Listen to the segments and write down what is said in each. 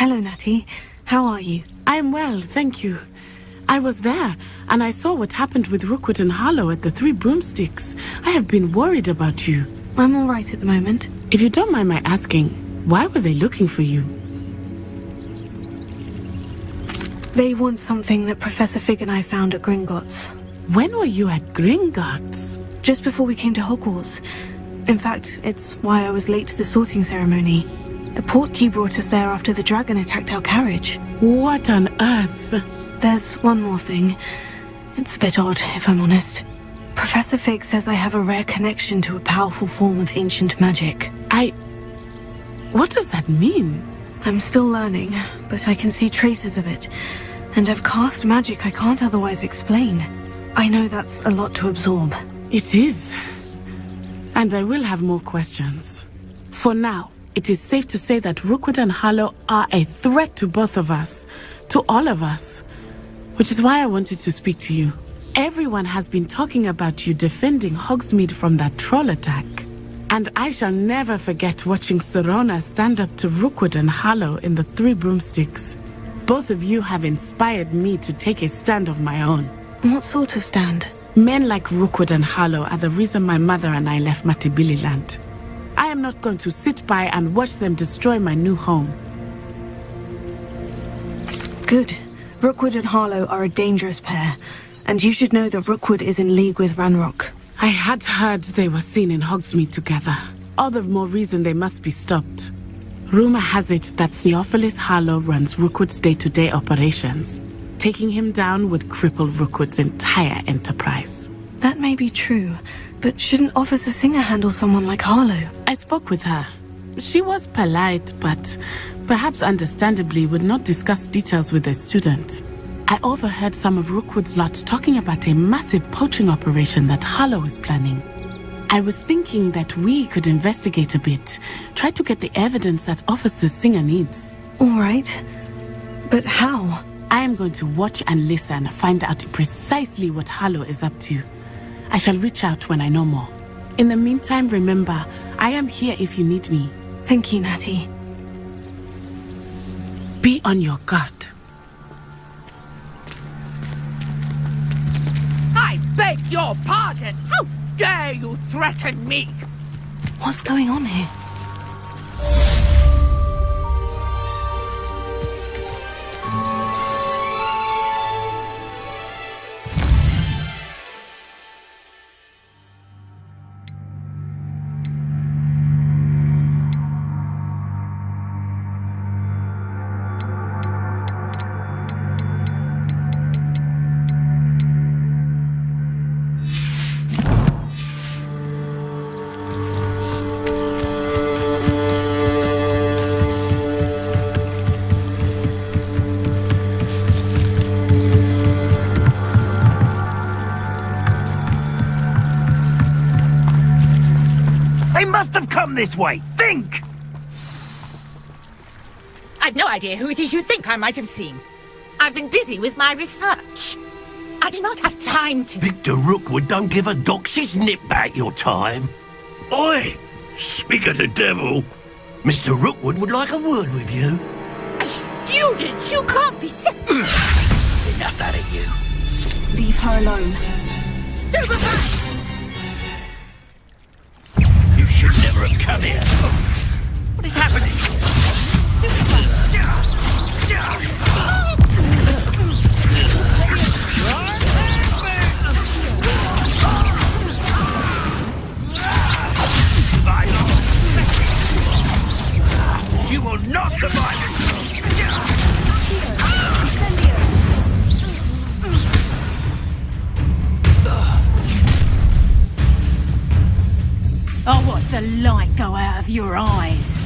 Hello, Natty. How are you? I am well, thank you. I was there, and I saw what happened with Rookwood and Harlow at the Three Broomsticks. I have been worried about you. I'm all right at the moment. If you don't mind my asking, why were they looking for you? They want something that Professor Fig and I found at Gringotts. When were you at Gringotts? Just before we came to Hogwarts. In fact, it's why I was late to the sorting ceremony. A portkey brought us there after the dragon attacked our carriage. What on earth? There's one more thing. It's a bit odd, if I'm honest. Professor Fig says I have a rare connection to a powerful form of ancient magic. What does that mean? I'm still learning, but I can see traces of it. And I've cast magic I can't otherwise explain. I know that's a lot to absorb. It is. And I will have more questions. For now, it is safe to say that Rookwood and Harlow are a threat to both of us. To all of us. Which is why I wanted to speak to you. Everyone has been talking about you defending Hogsmeade from that troll attack. And I shall never forget watching Sorona stand up to Rookwood and Harlow in the Three Broomsticks. Both of you have inspired me to take a stand of my own. What sort of stand? Men like Rookwood and Harlow are the reason my mother and I left Matibili Land. I am not going to sit by and watch them destroy my new home. Good. Rookwood and Harlow are a dangerous pair, and you should know that Rookwood is in league with Ranrock. I had heard they were seen in Hogsmeade together. All the more reason they must be stopped. Rumor has it that Theophilus Harlow runs Rookwood's day-to-day operations. Taking him down would cripple Rookwood's entire enterprise. That may be true, but shouldn't Officer Singer handle someone like Harlow? I spoke with her. She was polite, but perhaps understandably would not discuss details with a student. I overheard some of Rookwood's lot talking about a massive poaching operation that Harlow is planning. I was thinking that we could investigate a bit, try to get the evidence that Officer Singer needs. All right. But how? I am going to watch and listen, find out precisely what Harlow is up to. I shall reach out when I know more. In the meantime, remember, I am here if you need me. Thank you, Natty. Be on your guard. I beg your pardon! How dare you threaten me? What's going on here? They must have come this way! Think! I've no idea who it is you think I might have seen. I've been busy with my research. I do not have time to... Victor Rookwood don't give a dox's nip back your time. Oi! Speak of the devil. Mr. Rookwood would like a word with you. A student? You can't be sick. Enough out of you. Leave her alone. Stupefy! You should never have come here. What is happening? You will not survive it! I'll watch the light go out of your eyes.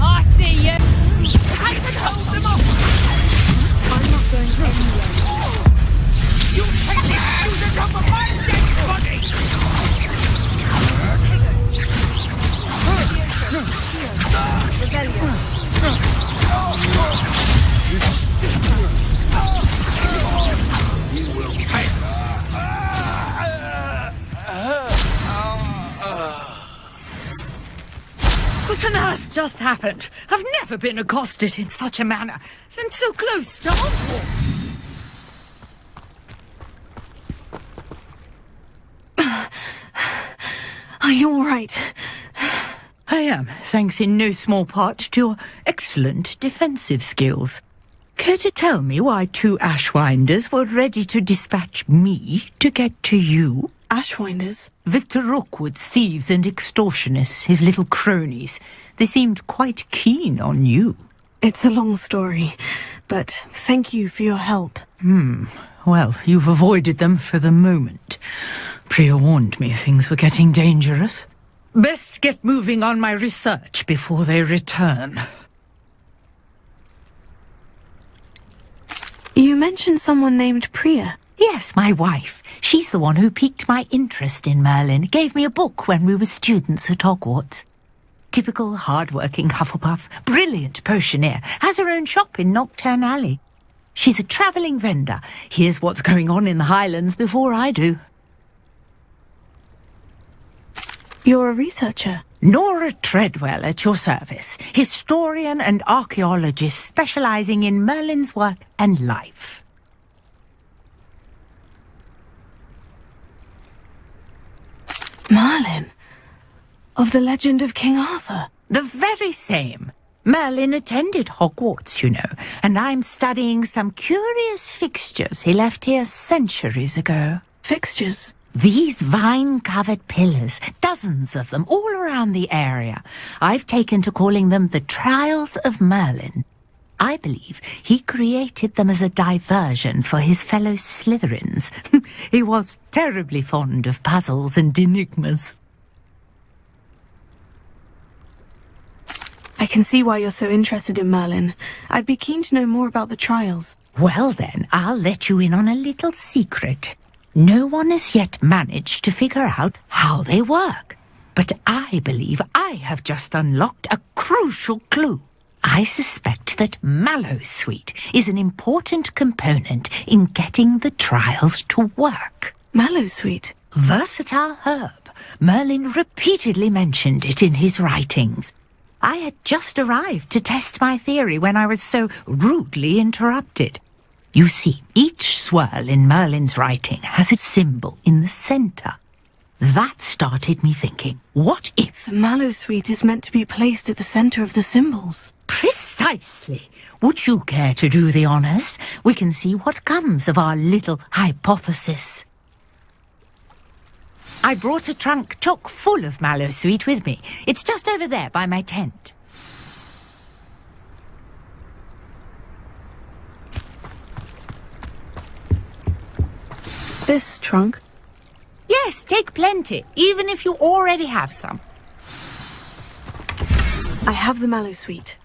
I see you! I can hold them off! I'm not going anywhere. You take this student off of my dead body! You will pay What on earth just happened? I've never been accosted in such a manner, and so close to Hogwarts. Are you all right? I am, thanks in no small part to your excellent defensive skills. Care to tell me why 2 Ashwinders were ready to dispatch me to get to you? Ashwinders? Victor Rookwood's thieves and extortionists, his little cronies. They seemed quite keen on you. It's a long story, but thank you for your help. Well, you've avoided them for the moment. Priya warned me things were getting dangerous. Best get moving on my research before they return. You mentioned someone named Priya. Yes, my wife. She's the one who piqued my interest in Merlin. Gave me a book when we were students at Hogwarts. Typical hard-working Hufflepuff, brilliant potioneer, has her own shop in Nocturne Alley. She's a travelling vendor. Hears what's going on in the Highlands before I do. You're a researcher. Nora Treadwell at your service, historian and archaeologist specialising in Merlin's work and life. Merlin? Of the legend of King Arthur? The very same. Merlin attended Hogwarts, you know, and I'm studying some curious fixtures he left here centuries ago. Fixtures? These vine-covered pillars, dozens of them all around the area. I've taken to calling them the Trials of Merlin. I believe he created them as a diversion for his fellow Slytherins. He was terribly fond of puzzles and enigmas. I can see why you're so interested in Merlin. I'd be keen to know more about the trials. Well then, I'll let you in on a little secret. No one has yet managed to figure out how they work. But I believe I have just unlocked a crucial clue. I suspect that Mallowsweet is an important component in getting the trials to work. Mallowsweet? Versatile herb. Merlin repeatedly mentioned it in his writings. I had just arrived to test my theory when I was so rudely interrupted. You see, each swirl in Merlin's writing has its symbol in the centre. That started me thinking, what if... The Mallowsweet is meant to be placed at the centre of the symbols. Precisely. Would you care to do the honours? We can see what comes of our little hypothesis. I brought a trunk chock full of Mallowsweet with me. It's just over there by my tent. This trunk? Yes, take plenty, even if you already have some. I have the Mallowsweet.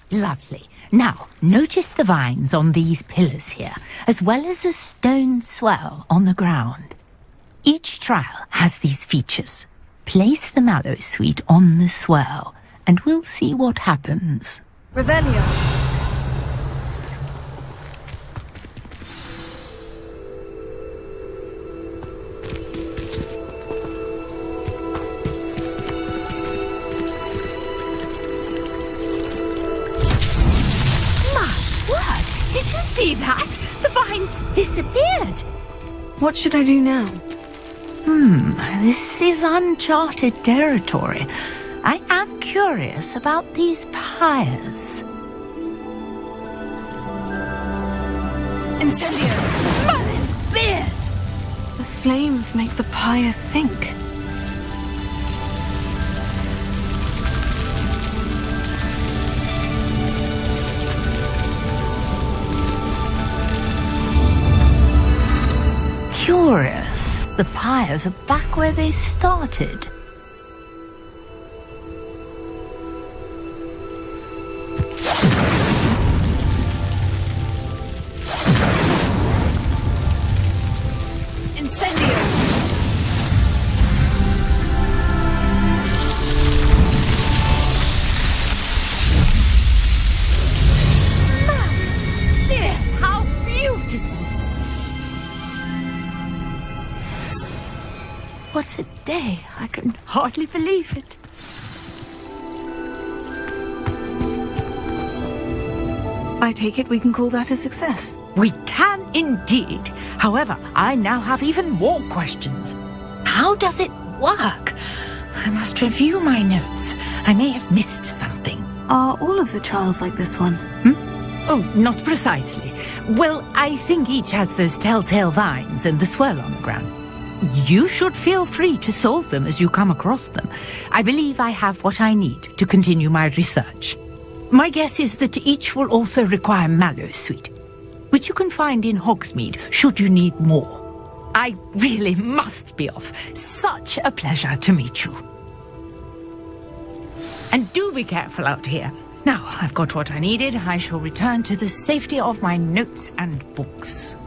Lovely. Now, notice the vines on these pillars here, as well as a stone swell on the ground. Each trial has these features. Place the Mallowsweet on the swell, and we'll see what happens. Revelio. Did you see that? The vines disappeared. What should I do now? This is uncharted territory. I am curious about these pyres. Incendio! Merlin's beard! The flames make the pyre sink. Curious. The pyres are back where they started. Incendio! Yes, how beautiful! What a day! I can hardly believe it. I take it we can call that a success. We can indeed. However, I now have even more questions. How does it work? I must review my notes. I may have missed something. Are all of the trials like this one? Oh, not precisely. Well, I think each has those telltale vines and the swirl on the ground. You should feel free to solve them as you come across them. I believe I have what I need to continue my research. My guess is that each will also require mallow sweet, which you can find in Hogsmeade should you need more. I really must be off. Such a pleasure to meet you. And do be careful out here. Now I've got what I needed, I shall return to the safety of my notes and books.